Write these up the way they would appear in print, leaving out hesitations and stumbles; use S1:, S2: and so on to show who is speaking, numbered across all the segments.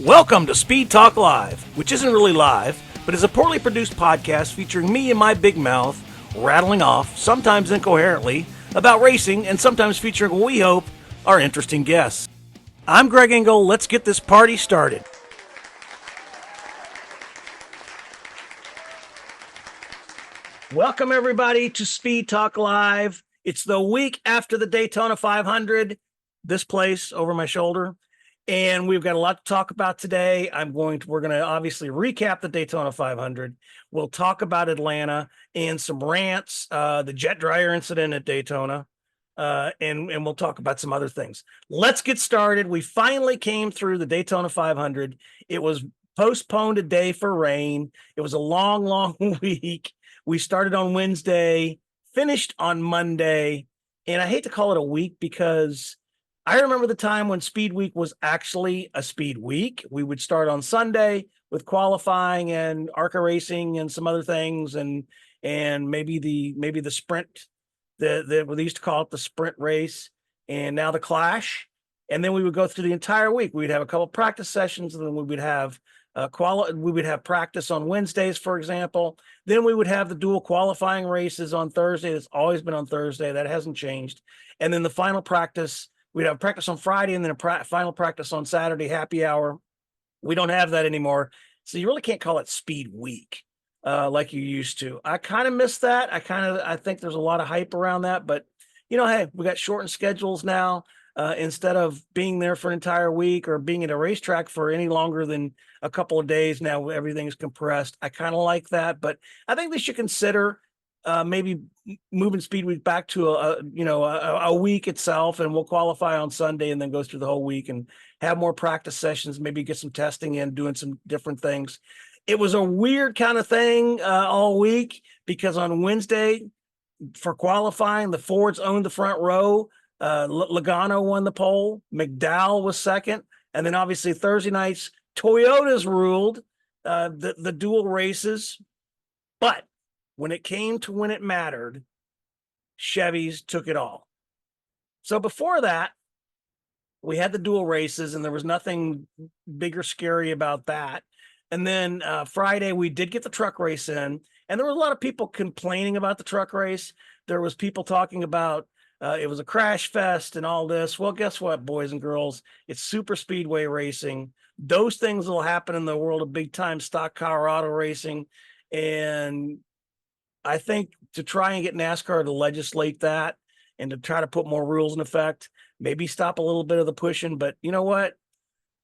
S1: Welcome to Speed Talk Live, which isn't really live, but is a poorly produced podcast featuring me and my big mouth rattling off, sometimes incoherently, about racing and sometimes featuring what we hope are interesting guests. I'm Greg Engel. Let's get this party started. Welcome, everybody, to Speed Talk Live. It's the week after the Daytona 500, this place over my shoulder. And we've got a lot to talk about today. We're going to obviously recap the Daytona 500. We'll talk about Atlanta and some rants, the jet dryer incident at Daytona, and we'll talk about some other things. Let's get started. We finally came through the Daytona 500. It was postponed a day for rain. It was a long, long week. We started on Wednesday, finished on Monday, and I hate to call it a week because I remember the time when Speed Week was actually a Speed Week. We would start on Sunday with qualifying and ARCA racing and some other things, and maybe the sprint. They used to call it the sprint race, and now the Clash. And then we would go through the entire week. We'd have a couple practice sessions, and then we would have we would have practice on Wednesdays, for example. Then we would have the dual qualifying races on Thursday. It's always been on Thursday. That hasn't changed. And then the final practice. We'd have practice on Friday and then a final practice on Saturday, happy hour. We don't have that anymore. So you really can't call it Speed Week like you used to. I kind of miss that. I think there's a lot of hype around that. But, hey, we got shortened schedules now. Instead of being there for an entire week or being at a racetrack for any longer than a couple of days, now everything's compressed. I kind of like that. But I think they should consider maybe moving Speed Week back to a week itself, and we'll qualify on Sunday and then go through the whole week and have more practice sessions, maybe get some testing in, doing some different things. It was a weird kind of thing all week because on Wednesday for qualifying, the Fords owned the front row. Logano won the pole. McDowell was second. And then obviously Thursday nights, Toyotas ruled the dual races. But when it came to when it mattered, Chevys took it all. So before that, we had the dual races, and there was nothing big or scary about that. And then Friday, we did get the truck race in, and there were a lot of people complaining about the truck race. There was people talking about it was a crash fest and all this. Well, guess what, boys and girls? It's super speedway racing. Those things will happen in the world of big-time stock car auto racing, and I think to try and get NASCAR to legislate that and to try to put more rules in effect, maybe stop a little bit of the pushing, but you know what?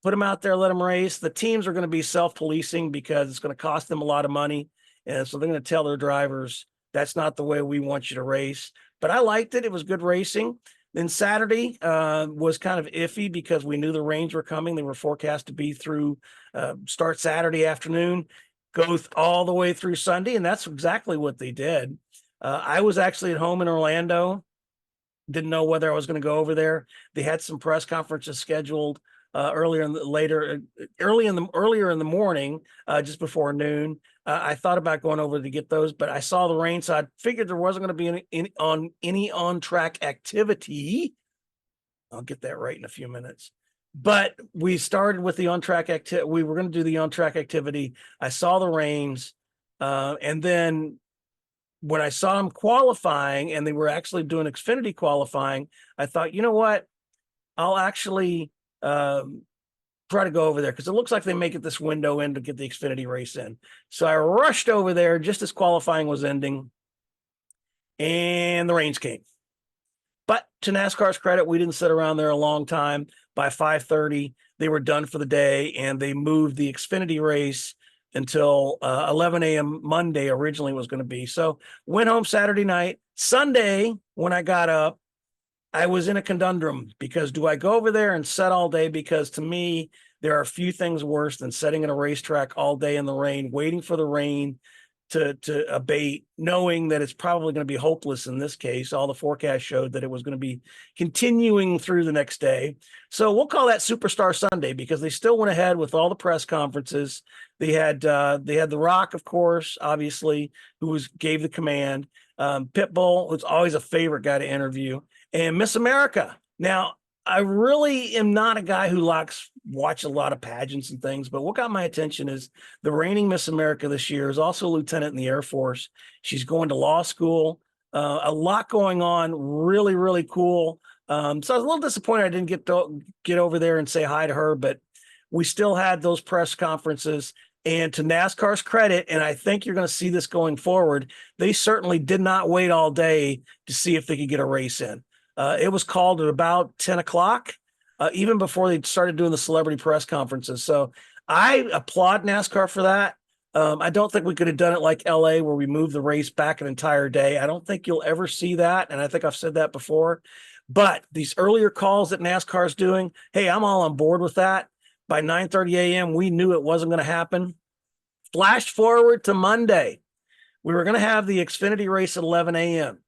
S1: Put them out there, let them race. The teams are going to be self-policing because it's going to cost them a lot of money. And so they're going to tell their drivers, that's not the way we want you to race. But I liked it. It was good racing. Then Saturday was kind of iffy because we knew the rains were coming. They were forecast to be through start Saturday afternoon, go all the way through Sunday, and that's exactly what they did. I was actually at home in Orlando, didn't know whether I was going to go over there. They had some press conferences scheduled earlier in the morning, just before noon. I thought about going over to get those, but I saw the rain, so I figured there wasn't going to be any on-track activity. I'll get that right in a few minutes. But we started with the on-track activity. We were going to do the on-track activity. I saw the rains. And then when I saw them qualifying and they were actually doing Xfinity qualifying, I thought, you know what? I'll actually try to go over there because it looks like they make it this window in to get the Xfinity race in. So I rushed over there just as qualifying was ending, and the rains came. But to NASCAR's credit, we didn't sit around there a long time. By 5:30, they were done for the day, and they moved the Xfinity race until 11 a.m. Monday originally was going to be. So went home Saturday night. Sunday, when I got up, I was in a conundrum because do I go over there and set all day? Because to me, there are a few things worse than sitting in a racetrack all day in the rain, waiting for the rain to abate, knowing that it's probably going to be hopeless in this case. All the forecast showed that it was going to be continuing through the next day. So we'll call that Superstar Sunday because they still went ahead with all the press conferences. They had The Rock, of course, obviously, who gave the command. Pitbull, who's always a favorite guy to interview, and Miss America. Now, I really am not a guy who likes watch a lot of pageants and things, but what got my attention is the reigning Miss America this year is also a lieutenant in the Air Force. She's going to law school. A lot going on. Really, really cool. So I was a little disappointed I didn't get over there and say hi to her, but we still had those press conferences. And to NASCAR's credit, and I think you're going to see this going forward, they certainly did not wait all day to see if they could get a race in. It was called at about 10 o'clock, even before they started doing the celebrity press conferences. So I applaud NASCAR for that. I don't think we could have done it like LA, where we moved the race back an entire day. I don't think you'll ever see that. And I think I've said that before. But these earlier calls that NASCAR is doing, hey, I'm all on board with that. By 9:30 a.m., we knew it wasn't going to happen. Flash forward to Monday. We were going to have the Xfinity race at 11 a.m.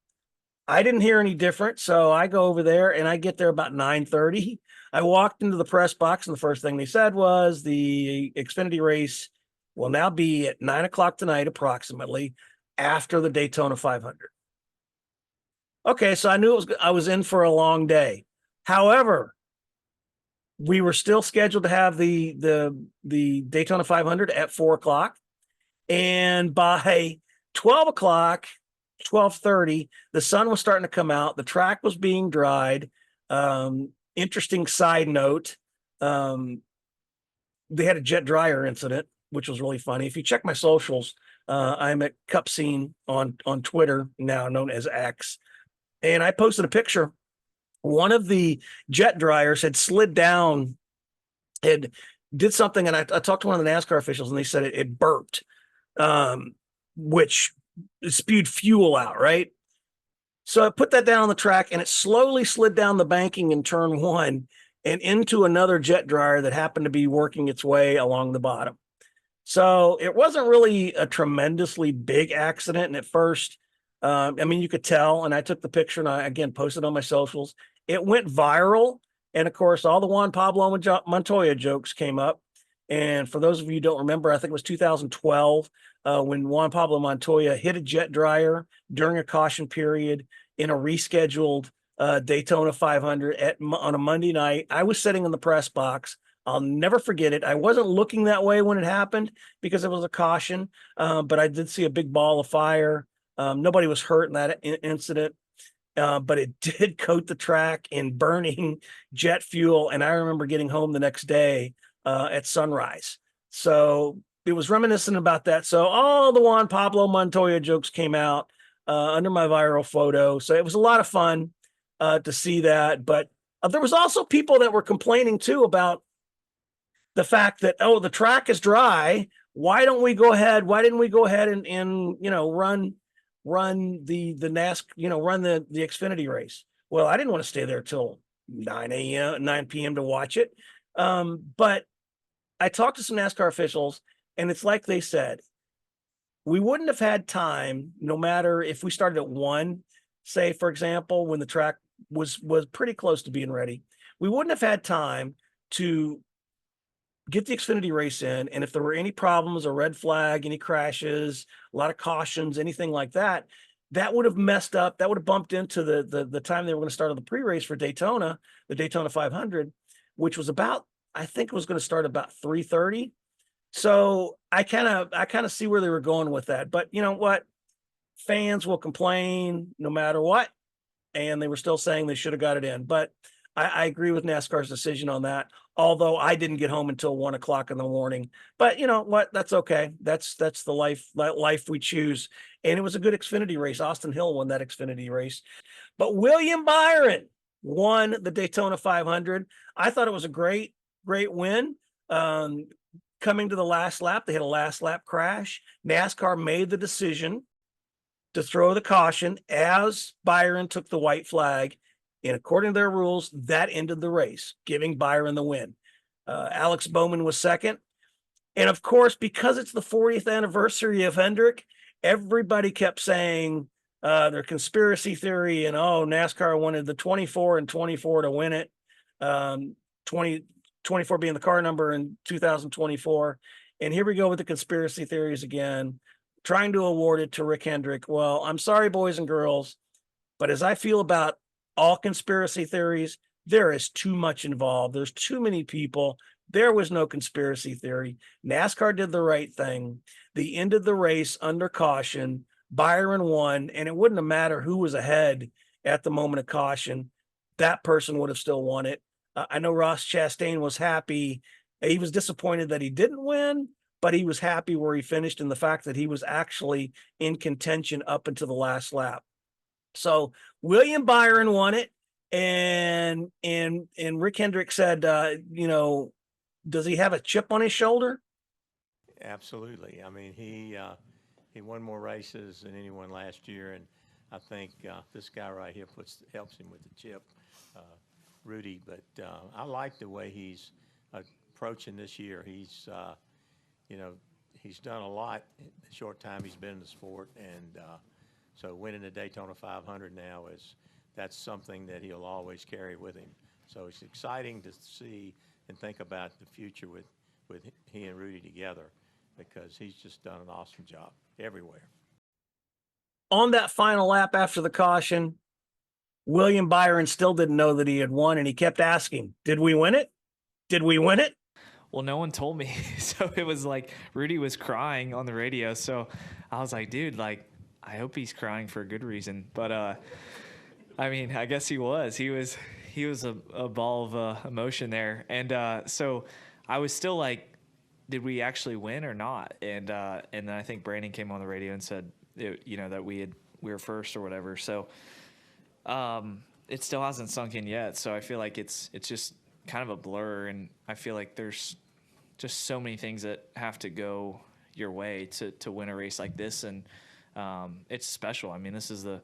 S1: I didn't hear any different, so I go over there, and I get there about 9:30. I walked into the press box, and the first thing they said was the Xfinity race will now be at 9 o'clock tonight, approximately, after the Daytona 500. Okay, so I knew I was in for a long day. However, we were still scheduled to have the Daytona 500 at 4 o'clock, and by 12 o'clock, 12:30, the sun was starting to come out. The track was being dried. Interesting side note, they had a jet dryer incident, which was really funny. If you check my socials, I'm at Cup Scene on Twitter, now known as X, and I posted a picture. One of the jet dryers had slid down, and did something, and I talked to one of the NASCAR officials, and they said it burped, which spewed fuel out, right? So I put that down on the track, and it slowly slid down the banking in turn one and into another jet dryer that happened to be working its way along the bottom. So it wasn't really a tremendously big accident. And at first, I mean, you could tell, and I took the picture and I, again, posted on my socials. It went viral. And of course, all the Juan Pablo Montoya jokes came up. And for those of you who don't remember, I think it was 2012 when Juan Pablo Montoya hit a jet dryer during a caution period in a rescheduled Daytona 500 on a Monday night. I was sitting in the press box. I'll never forget it. I wasn't looking that way when it happened because it was a caution, but I did see a big ball of fire. Nobody was hurt in that incident, but it did coat the track in burning jet fuel. And I remember getting home the next day at sunrise. So it was reminiscent about that. So all the Juan Pablo Montoya jokes came out under my viral photo. So it was a lot of fun to see that. But there was also people that were complaining too about the fact that, oh, the track is dry. Why didn't we go ahead and you know, run the run the Xfinity race? Well, I didn't want to stay there till 9 p.m. to watch it. But I talked to some NASCAR officials, and it's like they said, we wouldn't have had time, no matter if we started at 1, say, for example, when the track was pretty close to being ready, we wouldn't have had time to get the Xfinity race in. And if there were any problems, a red flag, any crashes, a lot of cautions, anything like that, that would have messed up. That would have bumped into the time they were going to start on the pre-race for Daytona, the Daytona 500, which was about, I think it was going to start about 3:30. So I kind of see where they were going with that. But you know what? Fans will complain no matter what. And they were still saying they should have got it in. But I agree with NASCAR's decision on that. Although I didn't get home until 1 o'clock in the morning. But you know what? That's okay. That's the life we choose. And it was a good Xfinity race. Austin Hill won that Xfinity race. But William Byron won the Daytona 500. I thought it was a great win. Coming to the last lap, they had a last lap crash. NASCAR made the decision to throw the caution as Byron took the white flag. And according to their rules, that ended the race, giving Byron the win. Alex Bowman was second. And of course, because it's the 40th anniversary of Hendrick, everybody kept saying their conspiracy theory and, oh, NASCAR wanted the 24 and 24 to win it. 24 being the car number in 2024. And here we go with the conspiracy theories again, trying to award it to Rick Hendrick. Well, I'm sorry, boys and girls, but as I feel about all conspiracy theories, there is too much involved. There's too many people, There was no conspiracy theory. NASCAR did the right thing. They ended the race under caution. Byron won, and it wouldn't have mattered who was ahead at the moment of caution. That person would have still won it. I know Ross Chastain was happy. He was disappointed that he didn't win, but he was happy where he finished and the fact that he was actually in contention up until the last lap. So William Byron won it, and Rick Hendrick said, does he have a chip on his shoulder?
S2: Absolutely. I mean, he won more races than anyone last year, and I think this guy right here helps him with the chip, uh, Rudy. But I like the way he's approaching this year. You know, he's done a lot in the short time he's been in the sport, and so winning the Daytona 500 now that's something that he'll always carry with him. So it's exciting to see and think about the future with he and Rudy together, because he's just done an awesome job everywhere.
S1: On that final lap after the caution, William Byron still didn't know that he had won, and he kept asking, did we win it? Did we win it?
S3: Well, no one told me. So it was like Rudy was crying on the radio. So I was like, dude, like, I hope he's crying for a good reason. But I mean, I guess he was. He was a ball of emotion there. And so I was still like, did we actually win or not? And then I think Brandon came on the radio and said, that we were first or whatever. So it still hasn't sunk in yet. So I feel like it's just kind of a blur, and I feel like there's just so many things that have to go your way to win a race like this, and it's special. I mean, this is the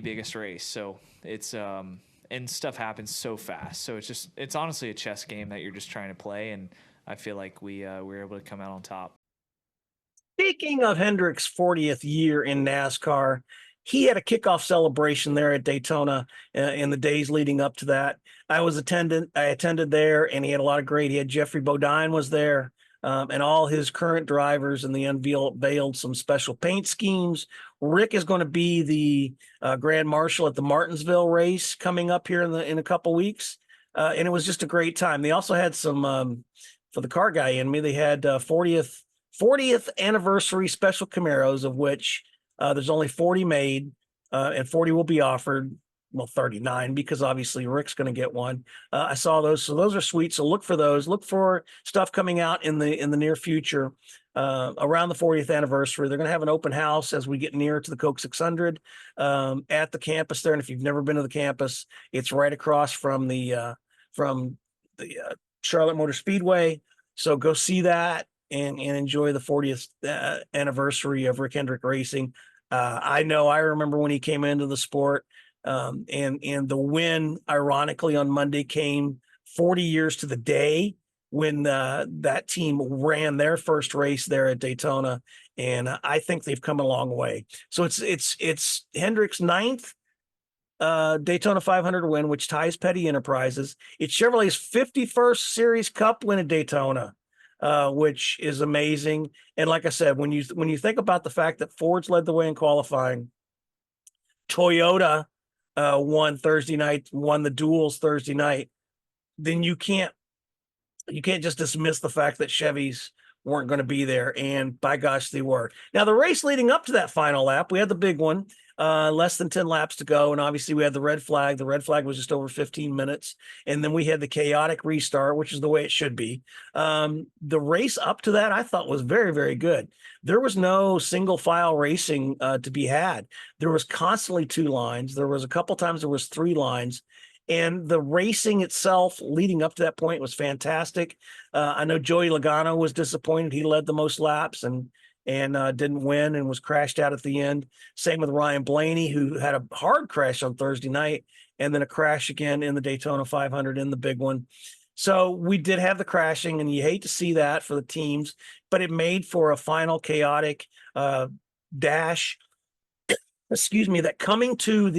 S3: biggest race, so it's and stuff happens so fast. So it's honestly a chess game that you're just trying to play, and I feel like we were able to come out on top.
S1: Speaking of Hendrick's 40th year in NASCAR, he had a kickoff celebration there at Daytona in the days leading up to that. I attended there, and he had a lot of great. He had Jeffrey Bodine was there, and all his current drivers, and they unveiled some special paint schemes. Rick is going to be the Grand Marshal at the Martinsville race coming up here in a couple weeks, and it was just a great time. They also had some for the car guy in me. They had 40th anniversary special Camaros, of which there's only 40 made, and 40 will be offered. Well, 39, because obviously Rick's going to get one. I saw those, so those are sweet. So look for those. Look for stuff coming out in the near future around the 40th anniversary. They're going to have an open house as we get near to the Coke 600 at the campus there. And if you've never been to the campus, it's right across from the Charlotte Motor Speedway. So go see that and enjoy the 40th anniversary of Rick Hendrick Racing. I remember when he came into the sport, and the win, ironically, on Monday came 40 years to the day when that team ran their first race there at Daytona, and I think they've come a long way. So it's Hendrick's ninth Daytona 500 win, which ties Petty Enterprises. It's Chevrolet's 51st Series Cup win at Daytona, which is amazing. And like I said, when you think about the fact that Ford's led the way in qualifying, Toyota won Thursday night, won the duels Thursday night, then you can't just dismiss the fact that Chevys weren't going to be there. And by gosh, they were. Now, the race leading up to that final lap, we had the big one, less than 10 laps to go. And obviously we had the red flag. The red flag was just over 15 minutes. And then we had the chaotic restart, which is the way it should be. The race up to that, I thought, was very, very good. There was no single file racing to be had. There was constantly two lines. There was a couple times there was three lines. And the racing itself leading up to that point was fantastic. I know Joey Logano was disappointed. He led the most laps and didn't win and was crashed out at the end. Same with Ryan Blaney, who had a hard crash on Thursday night and then a crash again in the Daytona 500 in the big one. So we did have the crashing, and you hate to see that for the teams, but it made for a final chaotic dash. Excuse me, that coming to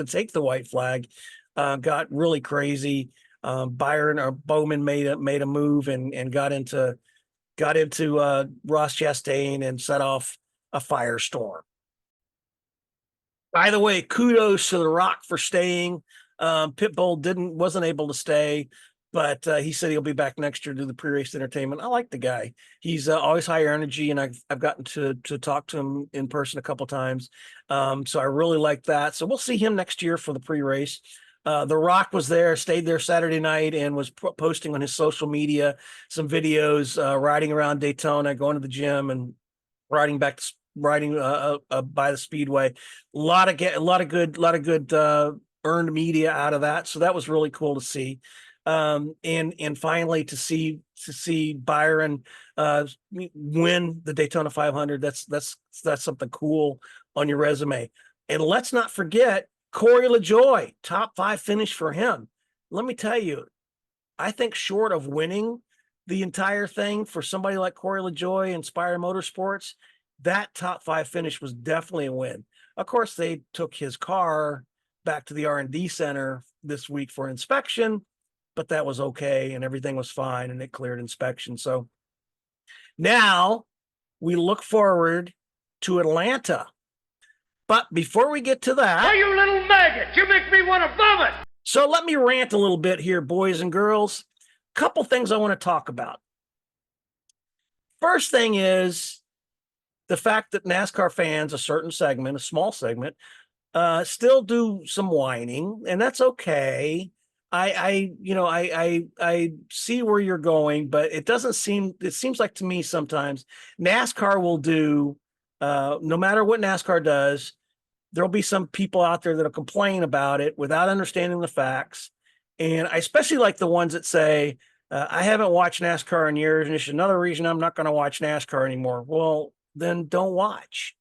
S1: take the white flag got really crazy. Byron or Bowman made a move and got into Ross Chastain and set off a firestorm. By the way, kudos to The Rock for staying. Pitbull wasn't able to stay, but he said he'll be back next year to do the pre-race entertainment. I like the guy. He's always higher energy, and I've gotten to talk to him in person a couple times. So I really like that. So we'll see him next year for the pre-race. The Rock was there, stayed there Saturday night, and was posting on his social media some videos, riding around Daytona, going to the gym, and riding back to by the speedway. A lot of good earned media out of that, so that was really cool to see. And finally to see Byron win the Daytona 500, that's something cool on your resume. And let's not forget Corey LaJoie, top 5 finish for him. Let me tell you, I think short of winning the entire thing, for somebody like Corey LaJoie and Spire Motorsports, that top 5 finish was definitely a win. Of course, they took his car back to the R&D center this week for inspection, but that was okay, and everything was fine, and it cleared inspection. So now we look forward to Atlanta. But before we get to that...
S4: Hey, you little maggot! You make me want to vomit!
S1: So let me rant a little bit here, boys and girls. Couple things I want to talk about. First thing is the fact that NASCAR fans, a certain segment, a small segment, still do some whining, and that's okay. I see where you're going, but it seems like to me sometimes NASCAR will do, no matter what NASCAR does, there'll be some people out there that'll complain about it without understanding the facts. And I especially like the ones that say, I haven't watched NASCAR in years, and it's another reason I'm not going to watch NASCAR anymore. Well, then don't watch.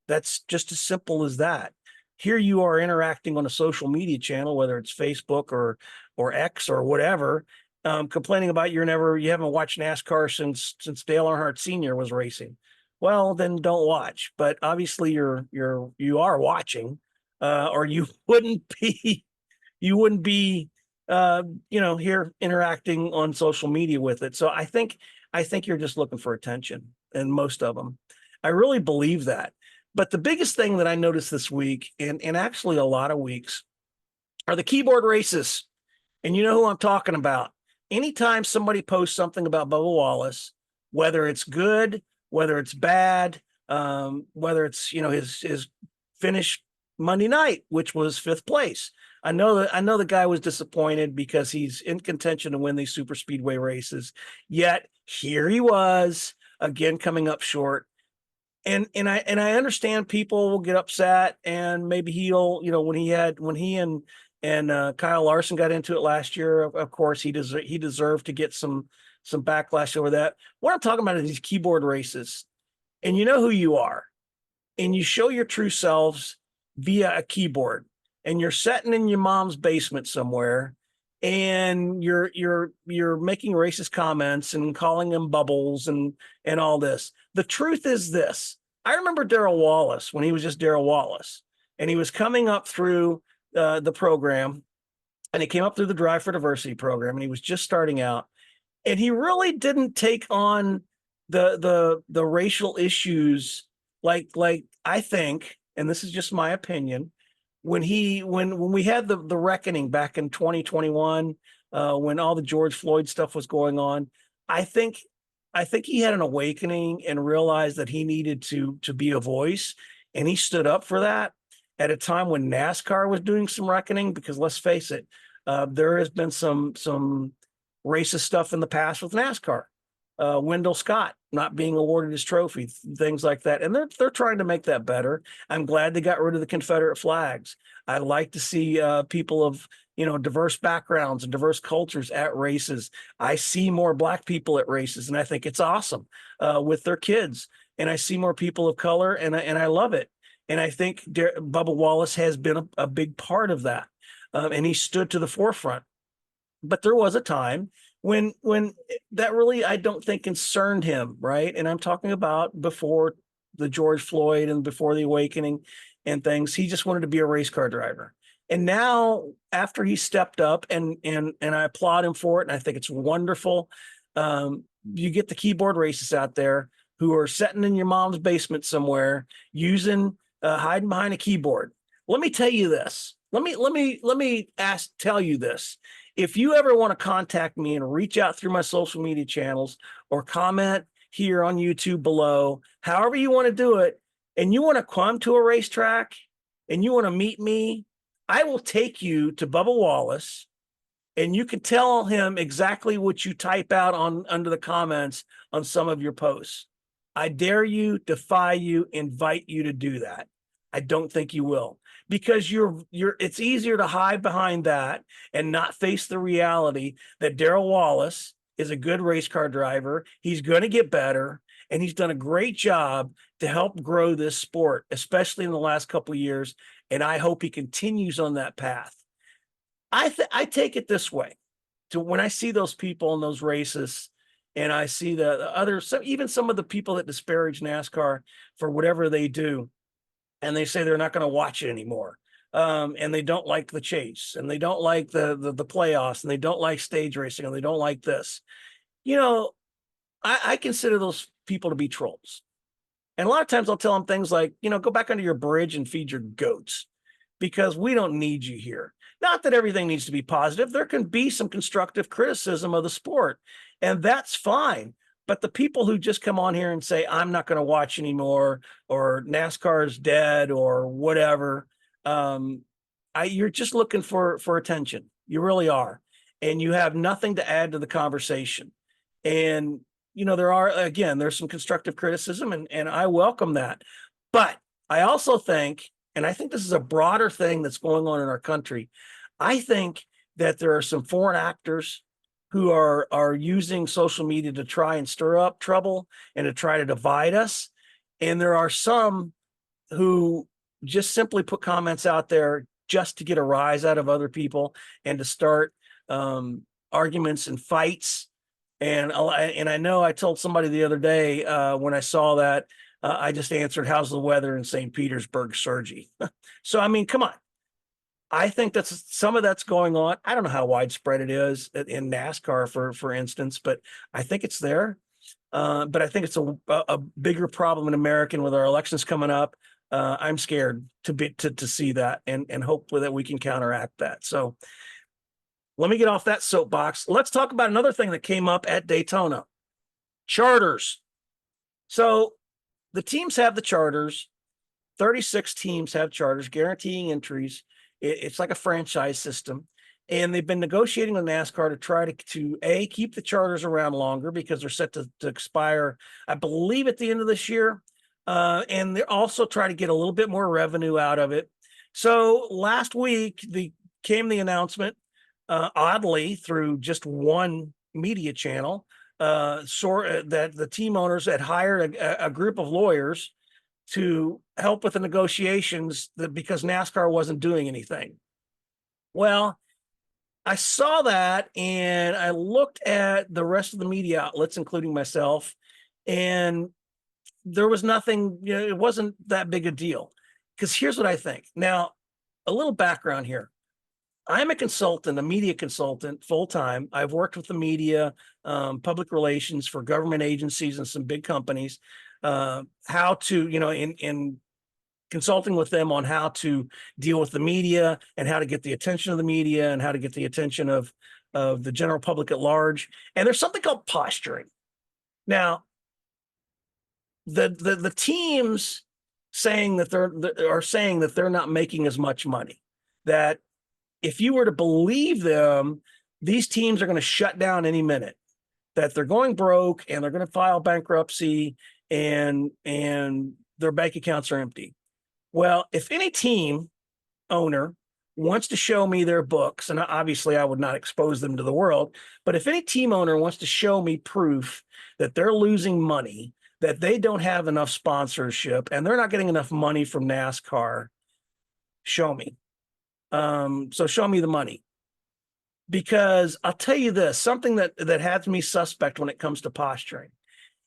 S1: That's just as simple as that. Here you are interacting on a social media channel, whether it's Facebook or X or whatever, complaining about you haven't watched NASCAR since Dale Earnhardt Sr. was racing. Well, then don't watch. But obviously you are watching, or you wouldn't be here interacting on social media with it. So I think you're just looking for attention, and most of them. I really believe that. But the biggest thing that I noticed this week, and actually a lot of weeks, are the keyboard races. And you know who I'm talking about. Anytime somebody posts something about Bubba Wallace, whether it's good, whether it's bad, whether it's his finish Monday night, which was 5th place. I know the guy was disappointed because he's in contention to win these super speedway races. Yet here he was again, coming up short. And I understand people will get upset, and maybe he'll, when he and Kyle Larson got into it last year, of course he deserved to get some backlash over that. What I'm talking about is these keyboard races, and you know who you are, and you show your true selves via a keyboard, and you're sitting in your mom's basement somewhere, and you're making racist comments and calling them bubbles and all this. The truth is this. I remember Darrell Wallace when he was just Darrell Wallace, and he was coming up through the program, and he came up through the Drive for Diversity program, and he was just starting out, and he really didn't take on the racial issues like I think, and this is just my opinion, when we had the reckoning back in 2021, when all the George Floyd stuff was going on, I think he had an awakening and realized that he needed to be a voice, and he stood up for that at a time when NASCAR was doing some reckoning, because let's face it, there has been some racist stuff in the past with NASCAR. Wendell Scott not being awarded his trophy, things like that. And they're trying to make that better. I'm glad they got rid of the Confederate flags. I'd like to see people of, diverse backgrounds and diverse cultures at races. I see more Black people at races, and I think it's awesome with their kids. And I see more people of color, and I love it. And I think Bubba Wallace has been a big part of that. And he stood to the forefront. But there was a time when that really, I don't think, concerned him, right? And I'm talking about before the George Floyd and before the awakening and things. He just wanted to be a race car driver. And now, after he stepped up, and I applaud him for it, and I think it's wonderful. You get the keyboard racists out there who are sitting in your mom's basement somewhere using hiding behind a keyboard. Let me tell you this. Let me tell you this. If you ever want to contact me and reach out through my social media channels or comment here on YouTube below, however you want to do it, and you want to come to a racetrack and you want to meet me, I will take you to Bubba Wallace and you can tell him exactly what you type out on under the comments on some of your posts. I dare you, defy you, invite you to do that. I don't think you will, because it's easier to hide behind that and not face the reality that Darrell Wallace is a good race car driver. He's going to get better, and he's done a great job to help grow this sport, especially in the last couple of years. And I hope he continues on that path. I take it this way: to when I see those people in those races, and I see the others, even some of the people that disparage NASCAR for whatever they do, and they say they're not going to watch it anymore, and they don't like the chase, and they don't like the playoffs, and they don't like stage racing, and they don't like this. You know, I consider those people to be trolls. And a lot of times I'll tell them things like, go back under your bridge and feed your goats, because we don't need you here. Not that everything needs to be positive. There can be some constructive criticism of the sport, and that's fine. But the people who just come on here and say, I'm not going to watch anymore, or NASCAR is dead, or whatever, you're just looking for attention. You really are. And you have nothing to add to the conversation. And, there's some constructive criticism, and I welcome that. But I also think, and I think this is a broader thing that's going on in our country, I think that there are some foreign actors who are using social media to try and stir up trouble and to try to divide us. And there are some who just simply put comments out there just to get a rise out of other people and to start arguments and fights. And I know I told somebody the other day when I saw that, I just answered, how's the weather in St. Petersburg, Sergi? So, I mean, come on. I think some of that's going on. I don't know how widespread it is in NASCAR, for instance, but I think it's there. But I think it's a bigger problem in America. And with our elections coming up, I'm scared to see that and hope that we can counteract that. So let me get off that soapbox. Let's talk about another thing that came up at Daytona: charters. So the teams have the charters. 36 teams have charters, guaranteeing entries. It's like a franchise system. And they've been negotiating with NASCAR to try to keep the charters around longer, because they're set to expire, I believe, at the end of this year. And they're also trying to get a little bit more revenue out of it. So last week, came the announcement, oddly, through just one media channel, that the team owners had hired a group of lawyers to help with the negotiations, because NASCAR wasn't doing anything. Well, I saw that and I looked at the rest of the media outlets, including myself, and there was nothing, it wasn't that big a deal. Because here's what I think. Now, a little background here. I'm a consultant, a media consultant, full-time. I've worked with the media, public relations for government agencies and some big companies. How to, in consulting with them on how to deal with the media and how to get the attention of the media and how to get the attention of the general public at large. And there's something called posturing. Now, the teams saying that they're not making as much money, that if you were to believe them, these teams are going to shut down any minute, that they're going broke and they're going to file bankruptcy, and their bank accounts are empty. Well, if any team owner wants to show me their books, and obviously I would not expose them to the world, but if any team owner wants to show me proof that they're losing money, that they don't have enough sponsorship, and they're not getting enough money from NASCAR, show me. So show me the money. Because I'll tell you this, something that has me suspect when it comes to posturing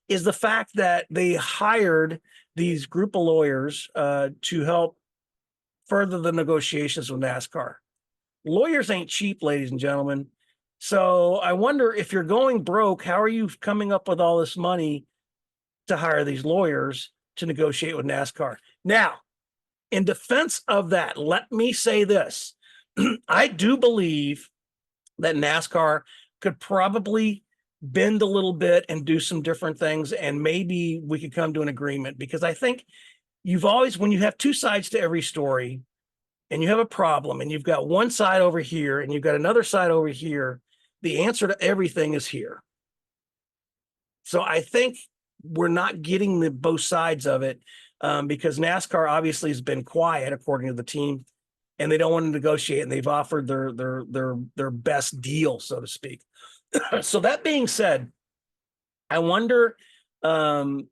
S1: is the fact that they hired these group of lawyers to help further the negotiations with NASCAR. Lawyers ain't cheap, ladies and gentlemen. So I wonder, if you're going broke, how are you coming up with all this money to hire these lawyers to negotiate with NASCAR? Now, in defense of that, let me say this. I do believe that NASCAR could probably bend a little bit and do some different things, and maybe we could come to an agreement, because I think you've always, when you have two sides to every story and you have a problem and you've got one side over here and you've got another side over here, the answer to everything is here. So I think we're not getting the both sides of it, because NASCAR obviously has been quiet, according to the team, and they don't want to negotiate, and they've offered their best deal, so to speak. So that being said, I wonder, because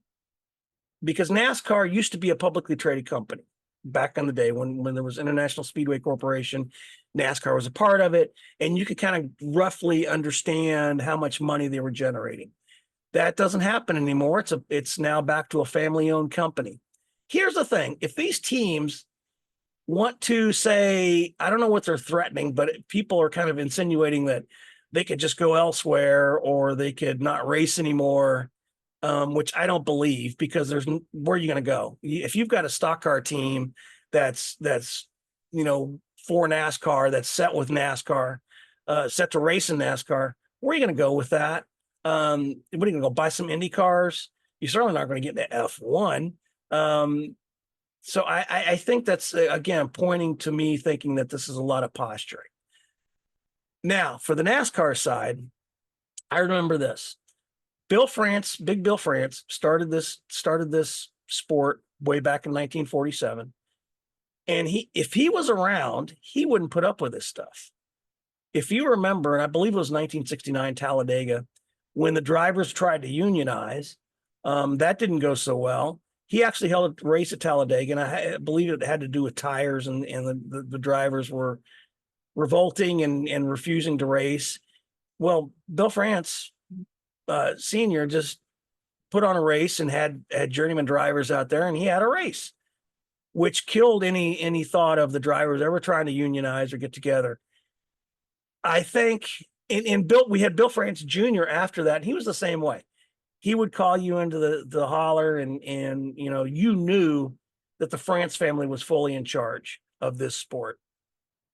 S1: NASCAR used to be a publicly traded company back in the day when there was International Speedway Corporation. NASCAR was a part of it, and you could kind of roughly understand how much money they were generating. That doesn't happen anymore. It's now back to a family-owned company. Here's the thing: if these teams want to say, I don't know what they're threatening, but people are kind of insinuating that they could just go elsewhere or they could not race anymore, which I don't believe, because where are you going to go? If you've got a stock car team that's for NASCAR, that's set with NASCAR, set to race in NASCAR, where are you going to go with that? What are you going to go buy some Indy cars? You're certainly not going to get into F1. So I think that's, again, pointing to me thinking that this is a lot of posturing. Now, for the NASCAR side, I remember this. Big Bill France started this sport way back in 1947. And if he was around, he wouldn't put up with this stuff. If you remember, and I believe it was 1969 Talladega, when the drivers tried to unionize, that didn't go so well. He actually held a race at Talladega, and I believe it had to do with tires, and the drivers were revolting and refusing to race. Well, Bill France Sr. just put on a race and had journeyman drivers out there, and he had a race, which killed any thought of the drivers ever trying to unionize or get together. I think we had Bill France Jr. after that. And he was the same way. He would call you into the holler, and you knew that the France family was fully in charge of this sport.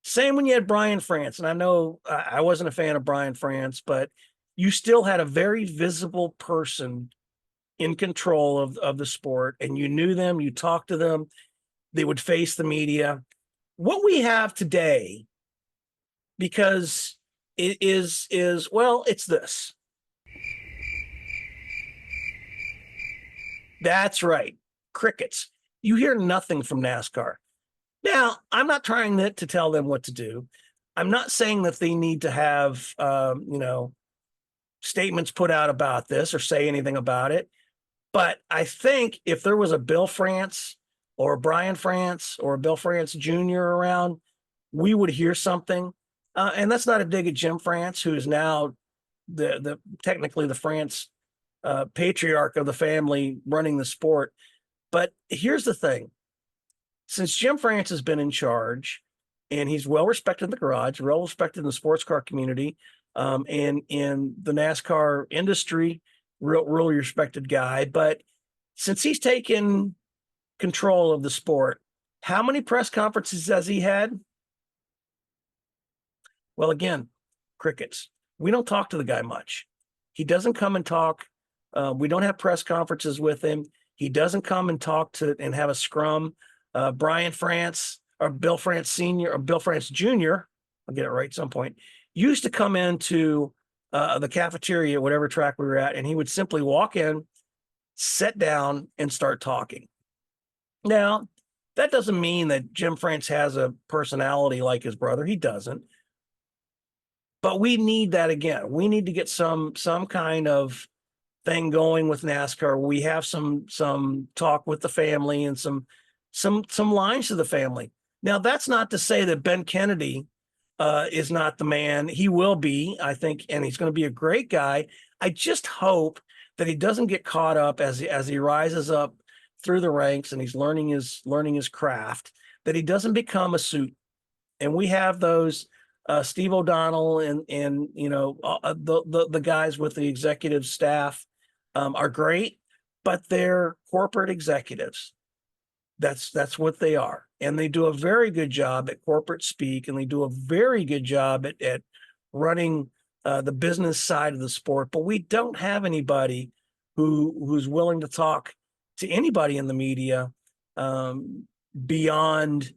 S1: Same when you had Brian France, and I know I wasn't a fan of Brian France, but you still had a very visible person in control of the sport, and you knew them, you talked to them, they would face the media. What we have today, because it is it's this. That's right. Crickets. You hear nothing from NASCAR. Now, I'm not trying to tell them what to do. I'm not saying that they need to have, statements put out about this or say anything about it. But I think if there was a Bill France or a Brian France or a Bill France Jr. around, we would hear something. And that's not a dig at Jim France, who is now technically the France patriarch of the family running the sport. But here's the thing. Since Jim France has been in charge, and he's well respected in the garage, well respected in the sports car community, and in the NASCAR industry, really respected guy. But since he's taken control of the sport, how many press conferences has he had? Well, again, crickets. We don't talk to the guy much. He doesn't come and talk. We don't have press conferences with him. He doesn't come and talk and have a scrum. Brian France or Bill France Sr. or Bill France Jr., I'll get it right at some point, used to come into the cafeteria at whatever track we were at, and he would simply walk in, sit down, and start talking. Now, that doesn't mean that Jim France has a personality like his brother. He doesn't. But we need that again. We need to get some kind of thing going with NASCAR. We have some talk with the family and some lines to the family. Now, that's not to say that Ben Kennedy is not the man. He will be, I think, and he's going to be a great guy. I just hope that he doesn't get caught up as he rises up through the ranks and he's learning his craft, that he doesn't become a suit. And we have those Steve O'Donnell and the guys with the executive staff are great, but they're corporate executives. That's what they are. And they do a very good job at corporate speak, and they do a very good job at running the business side of the sport. But we don't have anybody who's willing to talk to anybody in the media beyond,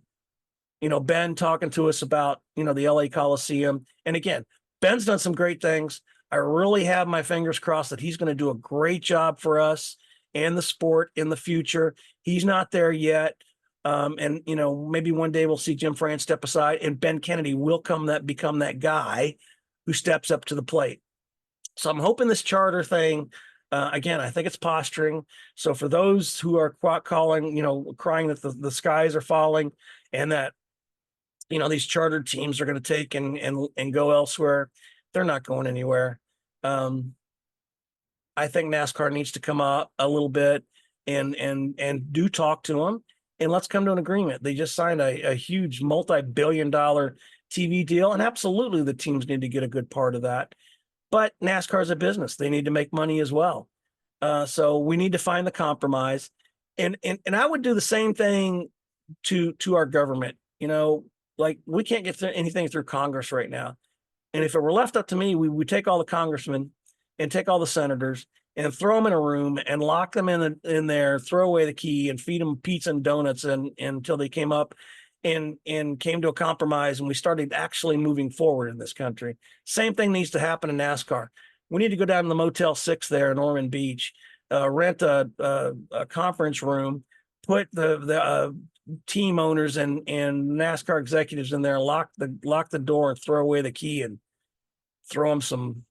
S1: Ben talking to us about, the LA Coliseum. And again, Ben's done some great things. I really have my fingers crossed that he's going to do a great job for us and the sport in the future. He's not there yet. And maybe one day we'll see Jim France step aside, and Ben Kennedy will become that guy who steps up to the plate. So I'm hoping this charter thing, again, I think it's posturing. So for those who are calling, crying that the skies are falling and that, these chartered teams are going to take and go elsewhere, they're not going anywhere. I think NASCAR needs to come up a little bit and do talk to them, and let's come to an agreement. They just signed a huge multi-billion-dollar TV deal, and absolutely the teams need to get a good part of that. But NASCAR is a business; they need to make money as well. So we need to find the compromise, and I would do the same thing to our government. Like we can't get anything through Congress right now, and if it were left up to me, we would take all the congressmen and take all the senators and throw them in a room and lock them in there, throw away the key and feed them pizza and donuts until they came up and came to a compromise, and we started actually moving forward in this country. Same thing needs to happen in NASCAR. We need to go down to the Motel 6 there in Ormond Beach, rent a conference room, put the team owners and NASCAR executives in there, lock the door and throw away the key and throw them some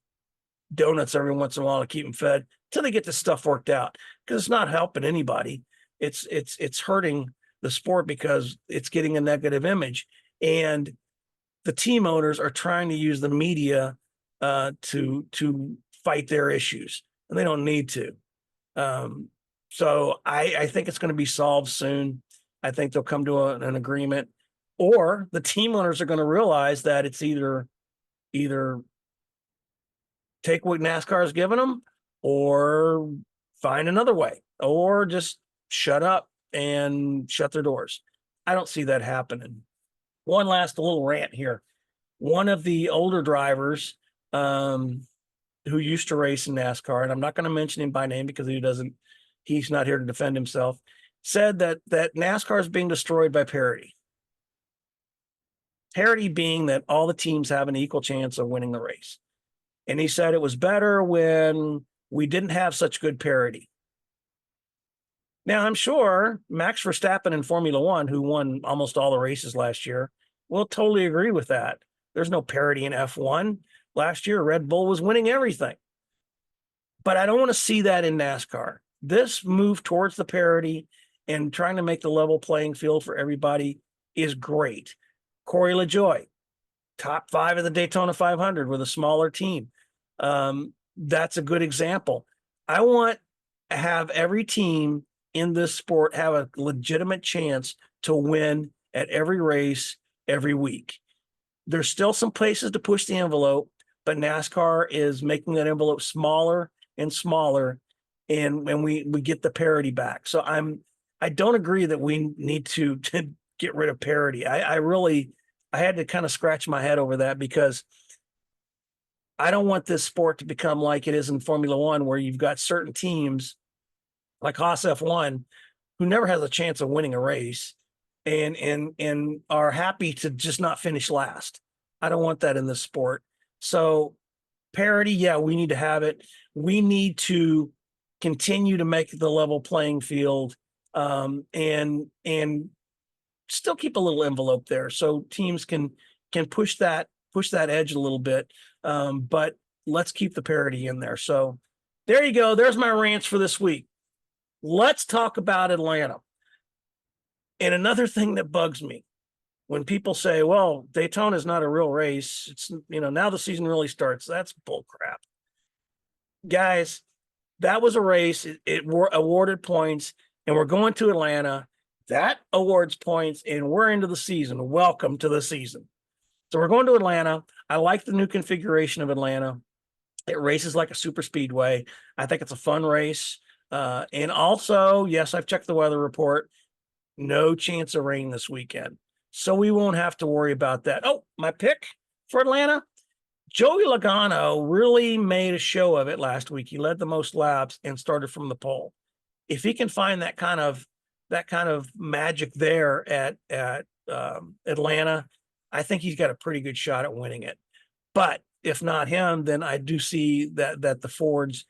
S1: donuts every once in a while to keep them fed till they get this stuff worked out, because it's not helping anybody. It's hurting the sport because it's getting a negative image, and the team owners are trying to use the media to fight their issues, and they don't need to. So I think it's going to be solved soon. I think they'll come to an agreement, or the team owners are going to realize that it's either take what NASCAR has given them or find another way, or just shut up and shut their doors. I don't see that happening. One last little rant here. One of the older drivers who used to race in NASCAR, and I'm not going to mention him by name because he's not here to defend himself, said that NASCAR is being destroyed by parity. Parity being that all the teams have an equal chance of winning the race. And he said it was better when we didn't have such good parity. Now, I'm sure Max Verstappen in Formula One, who won almost all the races last year, will totally agree with that. There's no parity in F1. Last year, Red Bull was winning everything. But I don't want to see that in NASCAR. This move towards the parity and trying to make the level playing field for everybody is great. Corey LaJoie, top 5 of the Daytona 500 with a smaller team. That's a good example. I want to have every team in this sport have a legitimate chance to win at every race every week. There's still some places to push the envelope, but NASCAR is making that envelope smaller and smaller, and we get the parity back. So I don't agree that we need to get rid of parity. I had to kind of scratch my head over that, because I don't want this sport to become like it is in Formula One, where you've got certain teams like Haas F1 who never has a chance of winning a race and are happy to just not finish last. I don't want that in this sport. So parity, yeah, we need to have it. We need to continue to make the level playing field, and still keep a little envelope there so teams can push that edge a little bit. But let's keep the parity in there. So there you go. There's my rants for this week. Let's talk about Atlanta. And another thing that bugs me when people say, well, Daytona is not a real race. It's, now the season really starts. That's bull crap. Guys, that was a race. It awarded points, and we're going to Atlanta. That awards points, and we're into the season. Welcome to the season. So we're going to Atlanta. I like the new configuration of Atlanta. It races like a super speedway. I think it's a fun race. And also, yes, I've checked the weather report. no chance of rain this weekend. So we won't have to worry about that. Oh, my pick for Atlanta, Joey Logano really made a show of it last week. He led the most laps and started from the pole. If he can find that kind of magic there at Atlanta, I think he's got a pretty good shot at winning it. But if not him, then I do see that the Fords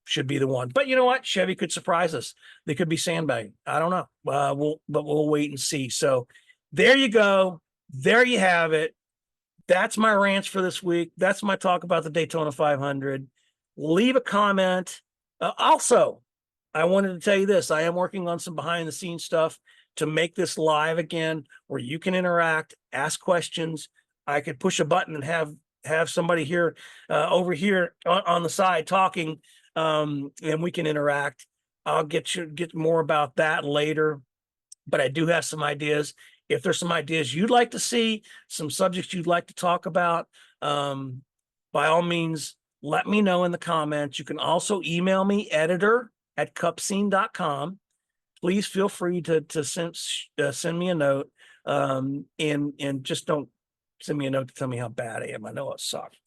S1: should be the one. But you know what? Chevy could surprise us. They could be sandbagging. I don't know. We'll wait and see. So there you go. There you have it. That's my rants for this week. That's my talk about the Daytona 500. Leave a comment. Also, I wanted to tell you this. I am working on some behind the scenes stuff to make this live again, where you can interact, ask questions. I could push a button and have somebody here over here on the side talking, and we can interact. I'll get more about that later, but I do have some ideas. If there's some ideas you'd like to see, some subjects you'd like to talk about, by all means, let me know in the comments. You can also email me, editor@cupscene.com. Please feel free to send me a note, and just don't send me a note to tell me how bad I am. I know it sucks.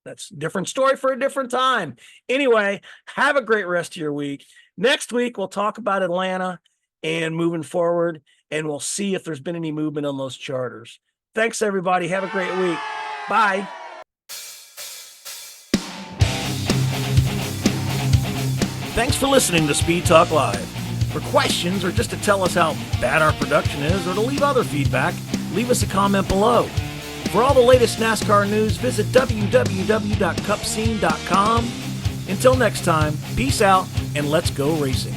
S1: That's a different story for a different time. Anyway, have a great rest of your week. Next week, we'll talk about Atlanta and moving forward, and we'll see if there's been any movement on those charters. Thanks, everybody. Have a great week. Bye. Thanks for listening to Speed Talk Live. For questions or just to tell us how bad our production is or to leave other feedback, leave us a comment below. For all the latest NASCAR news, visit www.cupscene.com. Until next time, peace out and let's go racing.